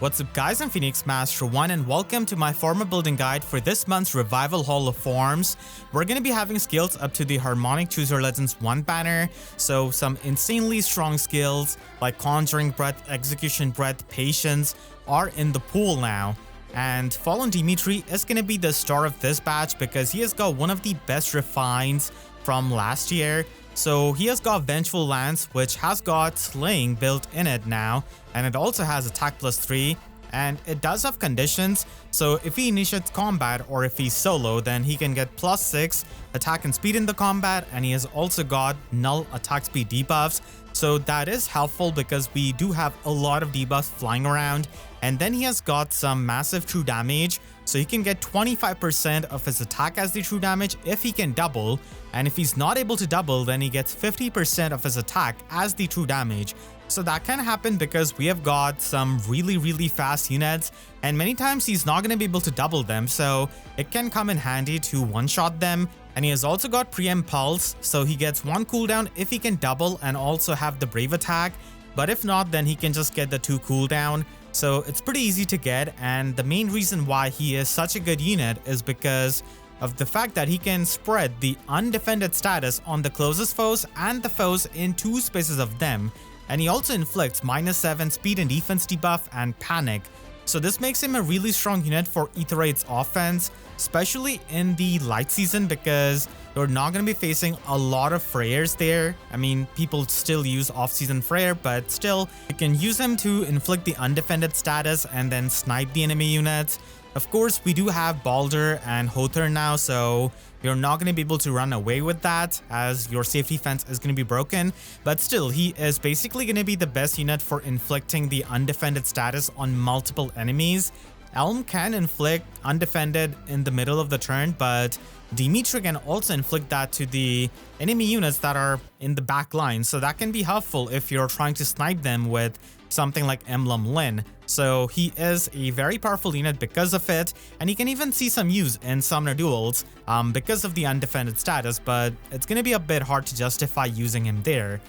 What's up guys, I'm Phoenix Master 1 and welcome to my Forma building guide for this month's Revival Hall of Forms. We're going to be having skills up to the Harmonic Choose Your Legends 1 banner, so some insanely strong skills like Conjuring Breath, Execution Breath, Patience are in the pool now. And Fallen Dimitri is going to be the star of this batch because he has got one of the best refines from last year. So he has got Vengeful Lance, which has got Slaying built in it now, and it also has attack +3, and it does have conditions. So if he initiates combat or if he's solo, then he can get +6 attack and speed in the combat, and he has also got null attack speed debuffs. So that is helpful because we do have a lot of debuffs flying around. And then he has got some massive true damage, so he can get 25% of his attack as the true damage if he can double, and if he's not able to double, then he gets 50% of his attack as the true damage. So that can happen because we have got some really fast units, and many times he's not going to be able to double them, so it can come in handy to one-shot them. And he has also got Preempt Pulse, so he gets 1 cooldown if he can double and also have the Brave attack, but if not, then he can just get the 2 cooldown. So it's pretty easy to get, and the main reason why he is such a good unit is because of the fact that he can spread the undefended status on the closest foes and the foes in 2 spaces of them, and he also inflicts -7 speed and defense debuff and panic. So this makes him a really strong unit for Aetherite's offense, especially in the light season because you're not going to be facing a lot of Freyers there. I mean, people still use off-season Freyer, but still, you can use him to inflict the undefended status and then snipe the enemy units. Of course, we do have Baldur and Hothar now, so you're not going to be able to run away with that as your safety fence is going to be broken. But still, he is basically going to be the best unit for inflicting the undefended status on multiple enemies. Elm can inflict undefended in the middle of the turn, but Dimitri can also inflict that to the enemy units that are in the back line. So that can be helpful if you're trying to snipe them with something like Emblem Lyn. So he is a very powerful unit because of it, and he can even see some use in Summoner duels because of the undefended status, but it's going to be a bit hard to justify using him there.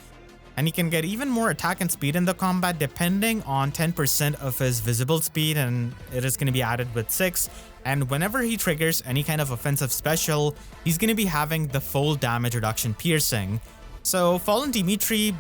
And he can get even more attack and speed in the combat depending on 10% of his visible speed, and it is going to be added with 6. And whenever he triggers any kind of offensive special, he's going to be having the full damage reduction piercing. So Fallen Dimitri,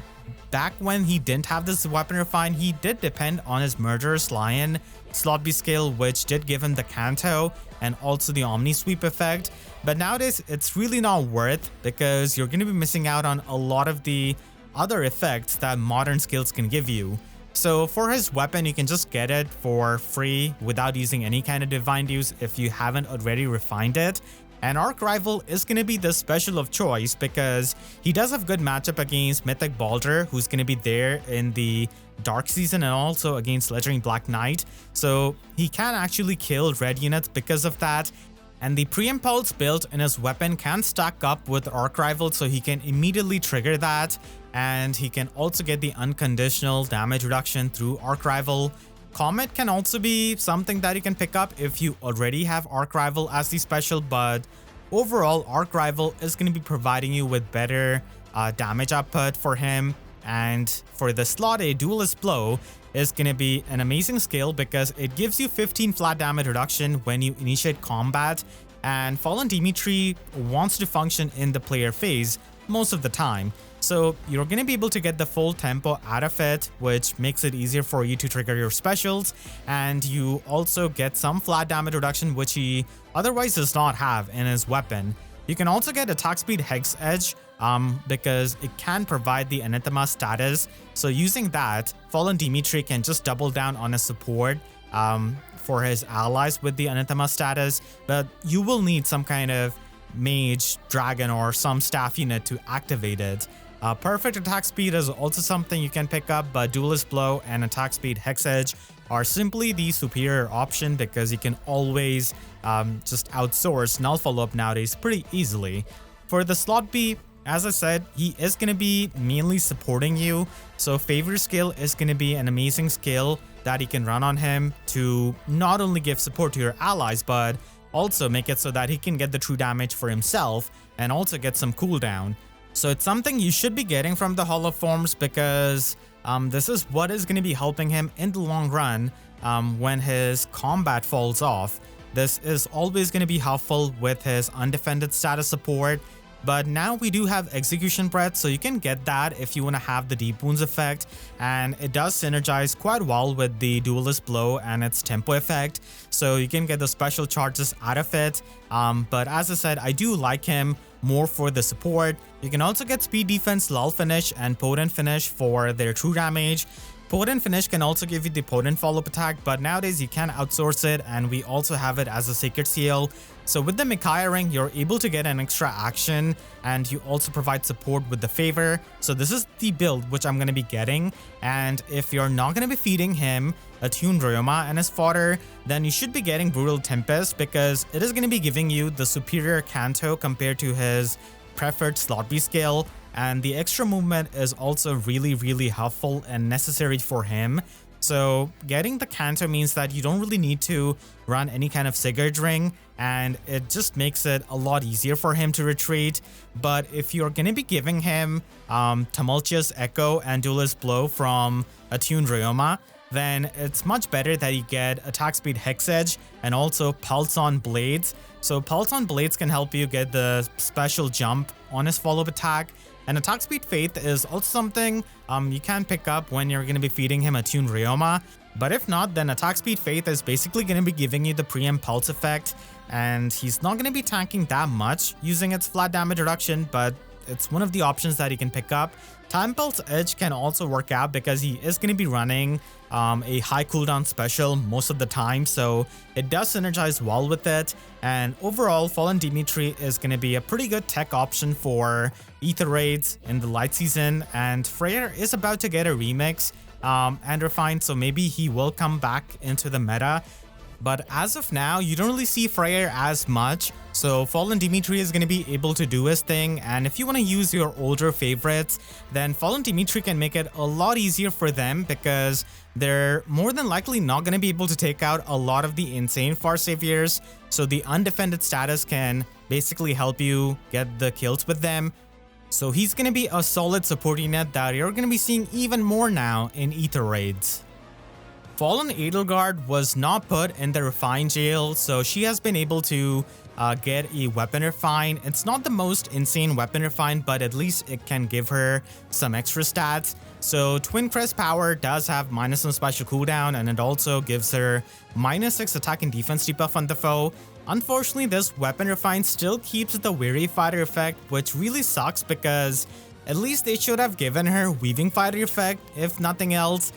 back when he didn't have this weapon refine, he did depend on his Murderous Lion slot B skill, which did give him the Canto and also the Omni Sweep effect. But nowadays, it's really not worth because you're going to be missing out on a lot of the other effects that modern skills can give you. So for his weapon, you can just get it for free without using any kind of divine use if you haven't already refined it. And Arch Rival is going to be the special of choice because he does have good matchup against Mythic Baldur, who's going to be there in the Dark Season, and also against Legendary Black Knight. So he can actually kill red units because of that. And the Preempt Pulse built in his weapon can stack up with Arch Rival, so he can immediately trigger that. And he can also get the unconditional damage reduction through Arch Rival. Comet can also be something that you can pick up if you already have Arch Rival as the special, but overall Arch Rival is going to be providing you with better damage output for him. And for the slot A, Duelist Blow is going to be an amazing skill because it gives you 15 flat damage reduction when you initiate combat, and Fallen Dimitri wants to function in the player phase most of the time. So you're going to be able to get the full tempo out of it, which makes it easier for you to trigger your specials, and you also get some flat damage reduction which he otherwise does not have in his weapon. You can also get attack speed Hex Edge because it can provide the Anathema status. So using that, Fallen Dimitri can just double down on his support for his allies with the Anathema status, but you will need some kind of mage, dragon, or some staff unit to activate it. Perfect attack speed is also something you can pick up, but Duelist Blow and attack speed Hex Edge are simply the superior option because you can always just outsource null follow-up nowadays pretty easily. For the slot B, as I said, he is going to be mainly supporting you, so Favor skill is going to be an amazing skill that you can run on him to not only give support to your allies, but also make it so that he can get the true damage for himself and also get some cooldown. So it's something you should be getting from the Hall of Forms because this is what is going to be helping him in the long run when his combat falls off. This is always going to be helpful with his undefended status support. But now we do have Execution Breath, so you can get that if you want to have the Deep Wounds effect, and it does synergize quite well with the Duelist Blow and its tempo effect, so you can get the special charges out of it. But as I said, I do like him more for the support. You can also get Speed Defense, Lull Finish, and Potent Finish for their true damage. Potent Finish can also give you the Potent Follow-Up attack, but nowadays you can outsource it, and we also have it as a Sacred Seal. So with the Micaiah Ring, you're able to get an extra action, and you also provide support with the Favor. So this is the build which I'm going to be getting, and if you're not going to be feeding him Attuned Ryoma and his fodder, then you should be getting Brutal Tempest, because it is going to be giving you the superior Canto compared to his preferred slot B skill. And the extra movement is also really helpful and necessary for him. So getting the Canto means that you don't really need to run any kind of Sigurd Ring, and it just makes it a lot easier for him to retreat. But if you're going to be giving him Tumultuous Echo and Duelist Blow from Attuned Ryoma, then it's much better that you get Attack Speed Hex Edge and also Pulse on Blades. So Pulse on Blades can help you get the special jump on his follow-up attack. And Attack Speed Faith is also something you can pick up when you're going to be feeding him Attuned Ryoma. But if not, then Attack Speed Faith is basically going to be giving you the Preempt Pulse effect. And he's not going to be tanking that much using its flat damage reduction, but it's one of the options that he can pick up. Time Pulse Edge can also work out because he is going to be running a high cooldown special most of the time, so it does synergize well with it. And overall, Fallen Dimitri is going to be a pretty good tech option for Ether Raids in the light season, and Freyr is about to get a remix and refined, so maybe he will come back into the meta. But as of now, you don't really see Freyr as much, so Fallen Dimitri is going to be able to do his thing. And if you want to use your older favorites, then Fallen Dimitri can make it a lot easier for them, because they're more than likely not going to be able to take out a lot of the insane Far Saviors, so the undefended status can basically help you get the kills with them. So he's going to be a solid support unit that you're going to be seeing even more now in Ether Raids. Fallen Edelgard was not put in the Refine jail, so she has been able to get a weapon refine. It's not the most insane weapon refine, but at least it can give her some extra stats. So Twin Crest Power does have -1 special cooldown, and it also gives her -6 attack and defense debuff on the foe. Unfortunately, this weapon refine still keeps the Weary Fighter effect, which really sucks because at least they should have given her Weaving Fighter effect, if nothing else.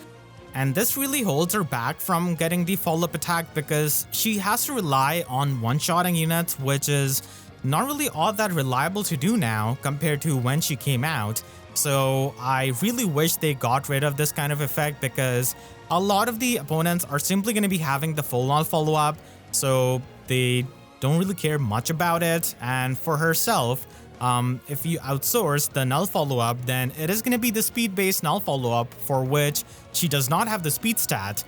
And this really holds her back from getting the follow-up attack because she has to rely on one-shotting units, which is not really all that reliable to do now compared to when she came out. So I really wish they got rid of this kind of effect, because a lot of the opponents are simply going to be having the full null follow-up, so they don't really care much about it. And for herself, if you outsource the null follow-up, then it is going to be the speed-based null follow-up, for which she does not have the speed stat.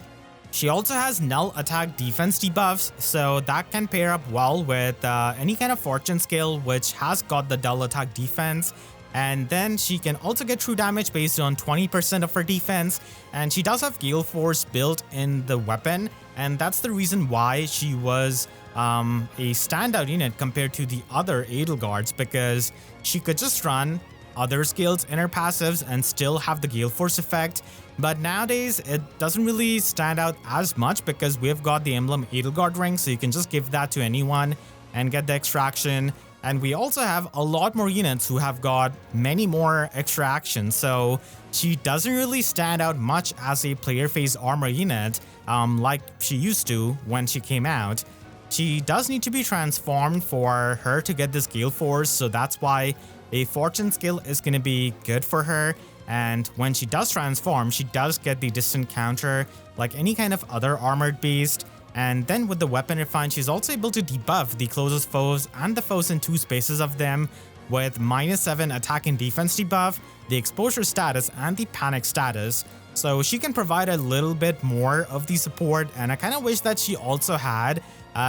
She also has null attack defense debuffs, so that can pair up well with any kind of fortune skill which has got the dull attack defense. And then she can also get true damage based on 20% of her defense, and she does have Gale Force built in the weapon, and that's the reason why she was a standout unit compared to the other Edelgards, because she could just run other skills in her passives and still have the Gale Force effect. But nowadays it doesn't really stand out as much because we've got the Emblem Edelgard ring, so you can just give that to anyone and get the extraction. And we also have a lot more units who have got many more extra actions, so she doesn't really stand out much as a player phase armor unit like she used to when she came out. She does need to be transformed for her to get this Gale Force, so that's why a fortune skill is going to be good for her. And when she does transform, she does get the distant counter like any kind of other armored beast. And then with the weapon refine, she's also able to debuff the closest foes and the foes in 2 spaces of them with -7 attack and defense debuff, the exposure status, and the panic status. So she can provide a little bit more of the support, and I kind of wish that she also had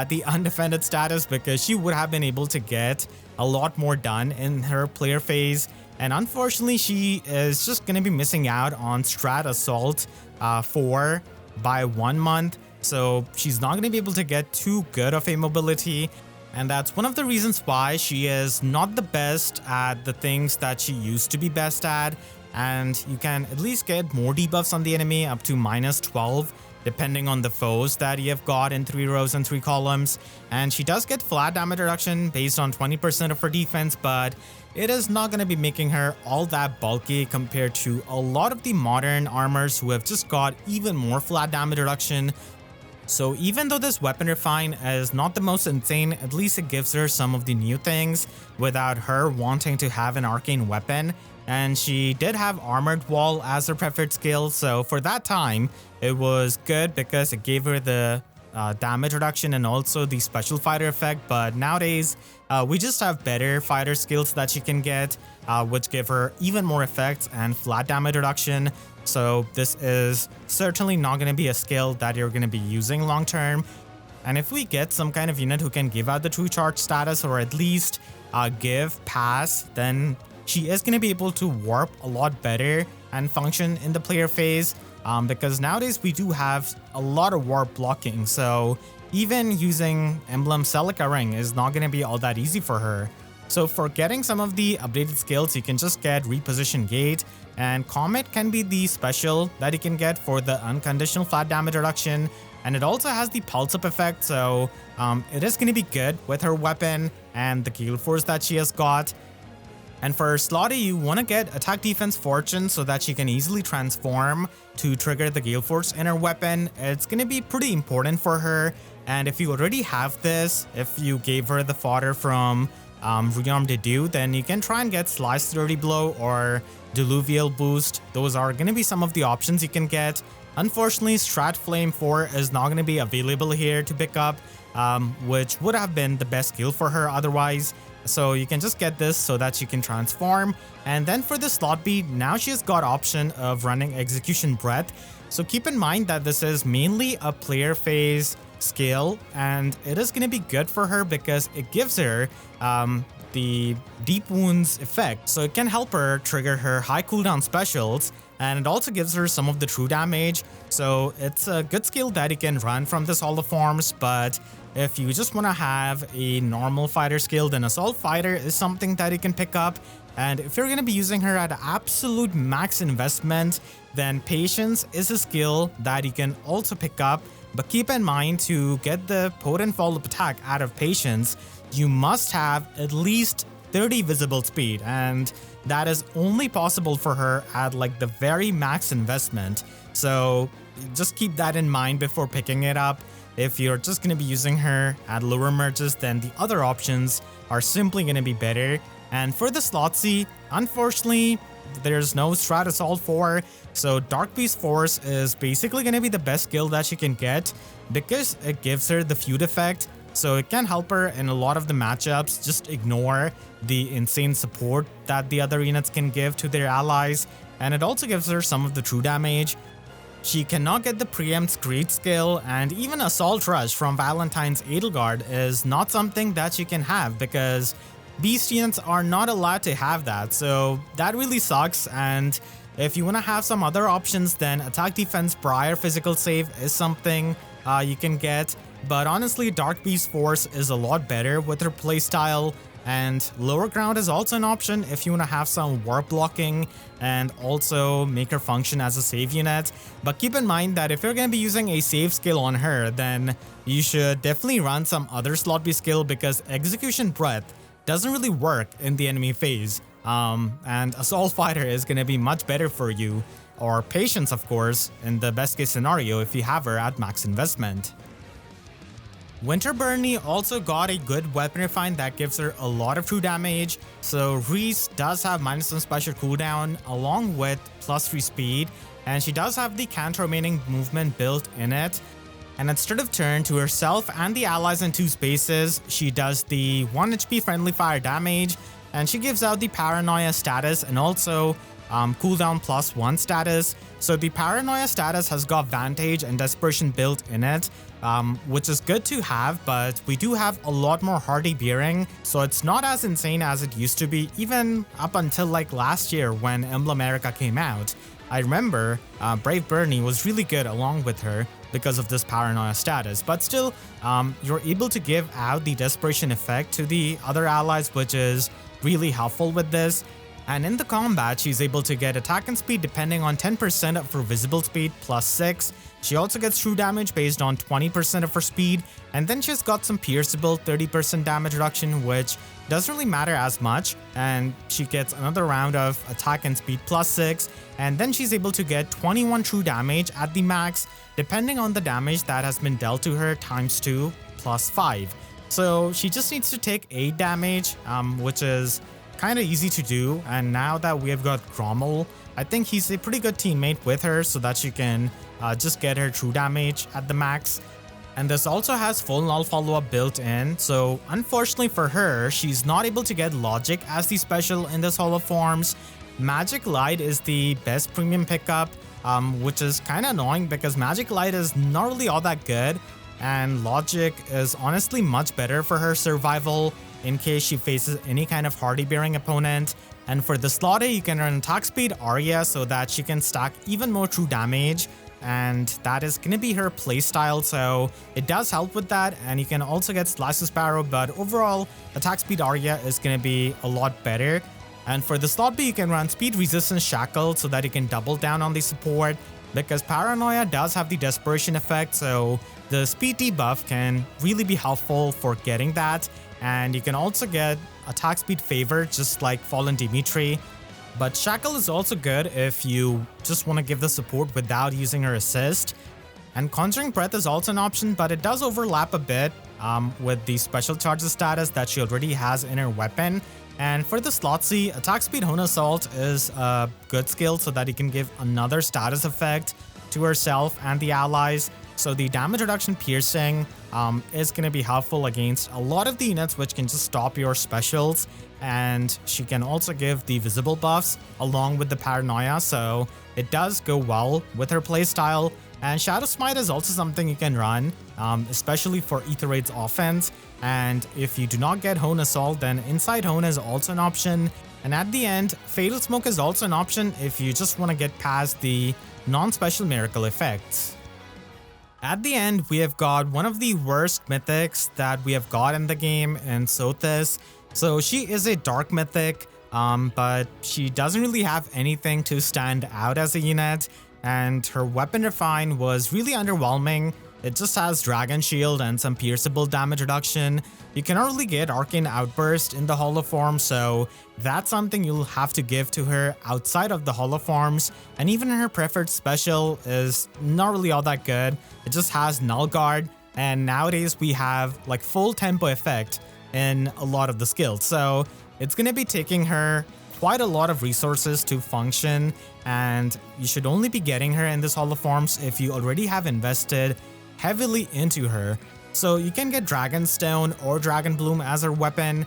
the undefended status, because she would have been able to get a lot more done in her player phase. And unfortunately, she is just going to be missing out on Strat Assault for by 1 month, so she's not going to be able to get too good of a mobility. And that's one of the reasons why she is not the best at the things that she used to be best at. And you can at least get more debuffs on the enemy up to -12, depending on the foes that you have got in 3 rows and 3 columns. And she does get flat damage reduction based on 20% of her defense, but it is not going to be making her all that bulky compared to a lot of the modern armors who have just got even more flat damage reduction. So even though this weapon refine is not the most insane, at least it gives her some of the new things without her wanting to have an arcane weapon. And she did have Armored Wall as her preferred skill, so for that time, it was good because it gave her the damage reduction and also the special fighter effect. But nowadays, we just have better fighter skills that she can get, which give her even more effects and flat damage reduction. So this is certainly not going to be a skill that you're going to be using long term. And if we get some kind of unit who can give out the true charge status or at least give pass, then she is going to be able to warp a lot better and function in the player phase, because nowadays we do have a lot of warp blocking, so even using Emblem Celica Ring is not going to be all that easy for her. So for getting some of the updated skills, you can just get Reposition Gate, and Comet can be the special that you can get for the unconditional flat damage reduction, and it also has the Pulse Up effect, so it is going to be good with her weapon and the Gale Force that she has got. And for Slotty, you want to get Attack Defense Fortune so that she can easily transform to trigger the Gale Force in her weapon. It's going to be pretty important for her. And if you already have this, if you gave her the fodder from Rearm de Dew, then you can try and get Slice 30 Blow or Diluvial Boost. Those are going to be some of the options you can get. Unfortunately, Strat Flame 4 is not going to be available here to pick up, which would have been the best skill for her otherwise. So you can just get this so that she can transform. And then for the slot B, now she has got option of running Execution Breath. So keep in mind that this is mainly a player phase skill, and it is going to be good for her because it gives her the Deep Wounds effect. So it can help her trigger her high cooldown specials, and it also gives her some of the true damage. So it's a good skill that you can run from this Hall of Forms, but if you just want to have a normal fighter skill, then Assault Fighter is something that you can pick up. And if you're going to be using her at absolute max investment, then Patience is a skill that you can also pick up. But keep in mind, to get the potent follow-up attack out of Patience, you must have at least 30 visible speed, and that is only possible for her at like the very max investment. So just keep that in mind before picking it up. If you're just going to be using her at lower merges, then the other options are simply going to be better. And for the slot C, unfortunately, there's no Strat Assault 4, so Dark Beast Force is basically going to be the best skill that she can get because it gives her the feud effect. So it can help her in a lot of the matchups. Just ignore the insane support that the other units can give to their allies, and it also gives her some of the true damage. She cannot get the Preempt Screed skill, and even Assault Rush from Valentine's Edelgard is not something that she can have because Beast units are not allowed to have that, so that really sucks. And if you want to have some other options, then Attack Defense Prior Physical Save is something you can get. But honestly, Dark Beast Force is a lot better with her playstyle, and Lower Ground is also an option if you want to have some warp blocking and also make her function as a save unit. But keep in mind that if you're going to be using a save skill on her, then you should definitely run some other slot B skill because Execution Breath doesn't really work in the enemy phase. And Assault Fighter is going to be much better for you, or Patience of course, in the best case scenario if you have her at max investment. Winter Burney also got a good weapon refine that gives her a lot of true damage. So Reese does have -1 special cooldown along with +3 speed, and she does have the counter remaining movement built in it. And at start of turn, to herself and the allies in 2 spaces, she does the 1 HP friendly fire damage, and she gives out the Paranoia status and also cooldown +1 status. So the Paranoia status has got Vantage and Desperation built in it, which is good to have, but we do have a lot more Hardy Bearing, so it's not as insane as it used to be even up until like last year when Emblem America came out. I remember Brave Bernie was really good along with her because of this paranoia status, but still, you're able to give out the desperation effect to the other allies, which is really helpful with this. And in the combat, she's able to get attack and speed depending on 10% of her visible speed plus 6. She also gets true damage based on 20% of her speed, and then she's got some pierceable 30% damage reduction, which doesn't really matter as much, and she gets another round of attack and speed plus 6, and then she's able to get 21 true damage at the max, depending on the damage that has been dealt to her times 2 plus 5. So she just needs to take 8 damage, which is kind of easy to do, and now that we have got Grommel, I think he's a pretty good teammate with her so that she can just get her true damage at the max. And this also has full null follow-up built in, so unfortunately for her, she's not able to get Logic as the special in this Hall of Forms. Magic Light is the best premium pickup, which is kind of annoying because Magic Light is not really all that good, and Logic is honestly much better for her survival in case she faces any kind of hardy-bearing opponent. And for the slot A, you can run attack speed Arya so that she can stack even more true damage, and that is going to be her playstyle, so it does help with that. And you can also get Slice of Sparrow, but overall, attack speed Arya is going to be a lot better. And for the slot B, you can run speed resistance Shackle so that you can double down on the support, because Paranoia does have the desperation effect, so the speed debuff can really be helpful for getting that. And you can also get attack speed favor just like Fallen Dimitri. But Shackle is also good if you just want to give the support without using her assist. And Conjuring Breath is also an option, but it does overlap a bit with the special charges status that she already has in her weapon. And for the slot C, attack speed Hone Assault is a good skill so that you can give another status effect to herself and the allies. So the damage reduction piercing is going to be helpful against a lot of the units which can just stop your specials, and she can also give the visible buffs along with the paranoia, so it does go well with her playstyle. And Shadow Smite is also something you can run, especially for Ether Raid's offense. And if you do not get Hone Assault, then Inside Hone is also an option. And at the end, Fatal Smoke is also an option if you just want to get past the non-special miracle effects. At the end, we have got one of the worst mythics that we have got in the game in Sothis. So she is a dark mythic, but she doesn't really have anything to stand out as a unit, and her weapon refine was really underwhelming. It just has Dragon Shield and some pierceable damage reduction. You cannot really get Arcane Outburst in the Hall of Forms, so that's something you'll have to give to her outside of the Hall of Forms. And even her preferred special is not really all that good. It just has Null Guard, and nowadays we have like full tempo effect in a lot of the skills. So it's going to be taking her quite a lot of resources to function, and you should only be getting her in this Hall of Forms if you already have invested heavily into her. So you can get Dragonstone or Dragon Bloom as her weapon,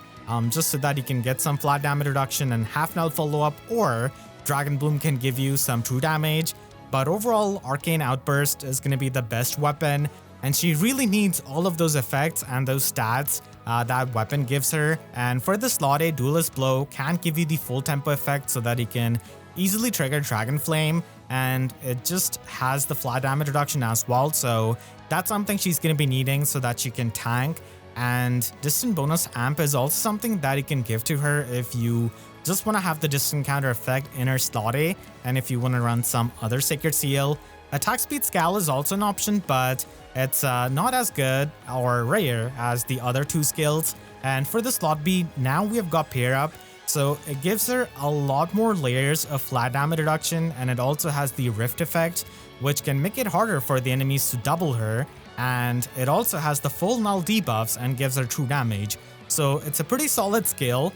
just so that you can get some flat damage reduction and half null follow-up, or Dragon Bloom can give you some true damage. But overall, Arcane Outburst is going to be the best weapon, and she really needs all of those effects and those stats that weapon gives her. And for the slot A, Duelist Blow can give you the full tempo effect so that you can easily trigger Dragon Flame, and it just has the flat damage reduction as well, so that's something she's going to be needing so that she can tank. And Distant Bonus Amp is also something that you can give to her if you just want to have the distant counter effect in her slot A, and if you want to run some other Sacred Seal. Attack Speed Scal is also an option, but it's not as good or rare as the other two skills. And for the slot B, now we have got Pair Up, so it gives her a lot more layers of flat damage reduction, and it also has the Rift effect, which can make it harder for the enemies to double her, and it also has the full null debuffs and gives her true damage. So it's a pretty solid skill.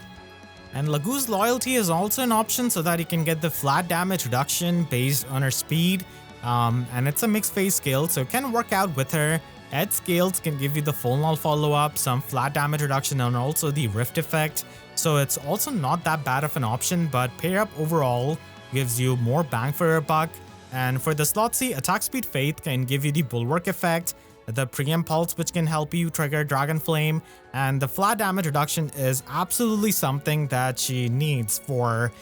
And Lagu's Loyalty is also an option so that you can get the flat damage reduction based on her speed, and it's a mixed phase skill, so it can work out with her. Ed Scales can give you the full null follow-up, some flat damage reduction, and also the Rift effect. So it's also not that bad of an option, but Pair Up overall gives you more bang for your buck. And for the slot C, Attack Speed Faith can give you the Bulwark effect, the Preempt Pulse which can help you trigger Dragon Flame, and the flat damage reduction is absolutely something that she needs for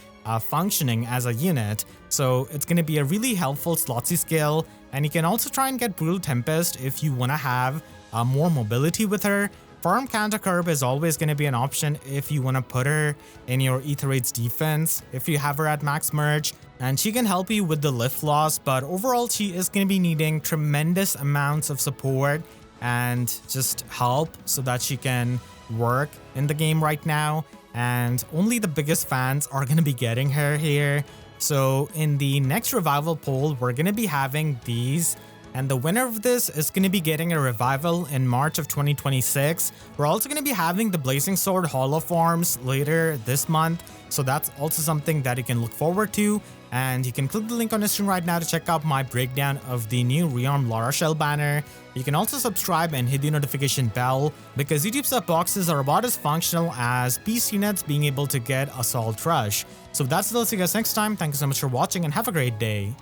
functioning as a unit. So it's going to be a really helpful slotsy skill, and you can also try and get Brutal Tempest if you want to have more mobility with her. Firm Counter Curb is always going to be an option if you want to put her in your Ether Raid's defense if you have her at max merge, and she can help you with the lift loss, but overall she is going to be needing tremendous amounts of support and just help so that she can work in the game right now, and only the biggest fans are going to be getting her here. So in the next revival poll, we're going to be having these, and the winner of this is going to be getting a revival in March of 2026. We're also going to be having the Blazing Sword Holo Forms later this month, so that's also something that you can look forward to. And you can click the link on the screen right now to check out my breakdown of the new Rearm Lara Shell banner. You can also subscribe and hit the notification bell, because YouTube sub boxes are about as functional as PC units being able to get Assault Rush. So that's it, I'll see you guys next time. Thank you so much for watching and have a great day.